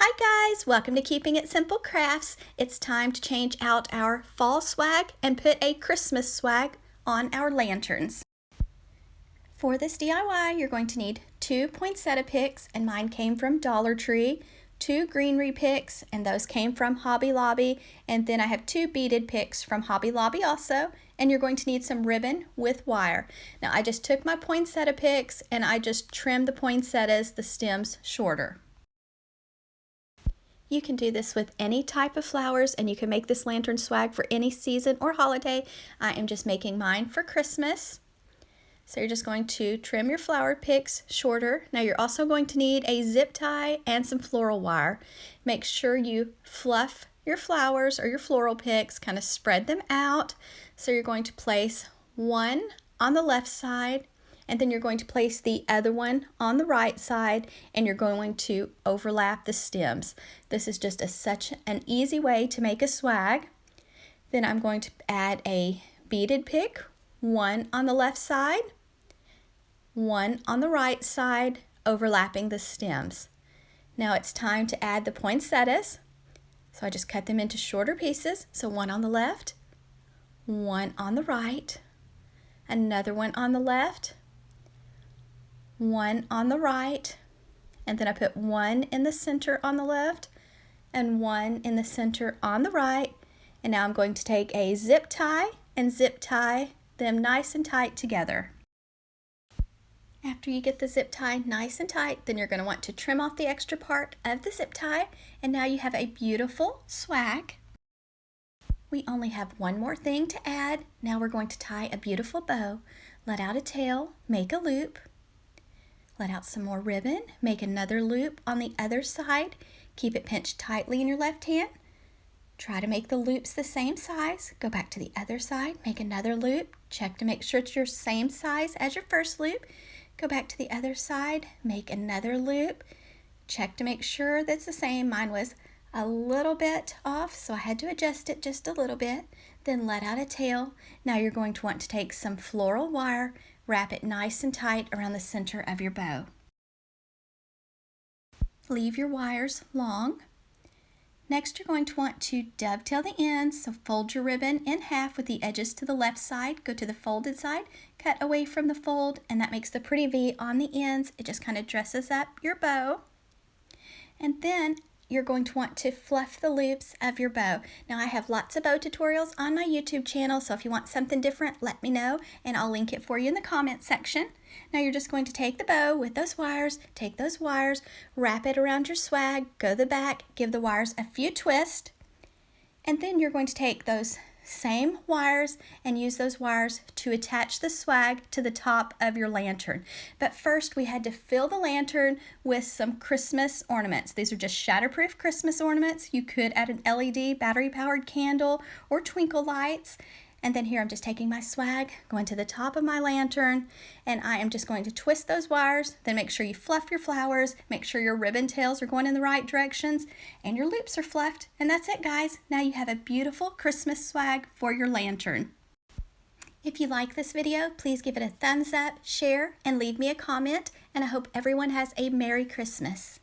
Hi guys, welcome to Keeping It Simple Crafts. It's time to change out our fall swag and put a Christmas swag on our lanterns. For this DIY, you're going to need 2 poinsettia picks, and mine came from Dollar Tree, 2 greenery picks, and those came from Hobby Lobby, and then I have 2 beaded picks from Hobby Lobby also, and you're going to need some ribbon with wire. Now I just took my poinsettia picks and I just trimmed the poinsettias, the stems, shorter. You can do this with any type of flowers, and you can make this lantern swag for any season or holiday. I am just making mine for Christmas. So you're just going to trim your flower picks shorter. Now you're also going to need a zip tie and some floral wire. Make sure you fluff your flowers or your floral picks, kind of spread them out. So you're going to place one on the left side, and then you're going to place the other one on the right side, and you're going to overlap the stems. This is just such an easy way to make a swag. Then I'm going to add a beaded pick, one on the left side, one on the right side, overlapping the stems. Now it's time to add the poinsettias. So I just cut them into shorter pieces. So one on the left, one on the right, another one on the left, one on the right, and then I put one in the center on the left and one in the center on the right. And now I'm going to take a zip tie and zip tie them nice and tight together. After you get the zip tie nice and tight, then you're going to want to trim off the extra part of the zip tie, and now you have a beautiful swag. We only have one more thing to add. Now we're going to tie a beautiful bow. Let out a tail, make a loop. Let out some more ribbon, make another loop on the other side. Keep it pinched tightly in your left hand. Try to make the loops the same size. Go back to the other side, make another loop. Check to make sure it's your same size as your first loop. Go back to the other side, make another loop. Check to make sure that's the same. Mine was a little bit off, so I had to adjust it just a little bit. Then let out a tail. Now you're going to want to take some floral wire, wrap it nice and tight around the center of your bow. Leave your wires long. Next, you're going to want to dovetail the ends, so fold your ribbon in half with the edges to the left side. Go to the folded side, cut away from the fold, and that makes the pretty V on the ends. It just kind of dresses up your bow. And then you're going to want to fluff the loops of your bow. Now I have lots of bow tutorials on my YouTube channel, so if you want something different, let me know and I'll link it for you in the comment section. Now you're just going to take the bow with those wires, take those wires, wrap it around your swag, go to the back, give the wires a few twists, and then you're going to take those same wires and use those wires to attach the swag to the top of your lantern. But first we had to fill the lantern with some Christmas ornaments. These are just shatterproof Christmas ornaments. You could add an LED battery powered candle or twinkle lights. And then here I'm just taking my swag, going to the top of my lantern, and I am just going to twist those wires. Then make sure you fluff your flowers, make sure your ribbon tails are going in the right directions, and your loops are fluffed. And that's it, guys. Now you have a beautiful Christmas swag for your lantern. If you like this video, please give it a thumbs up, share, and leave me a comment. And I hope everyone has a Merry Christmas.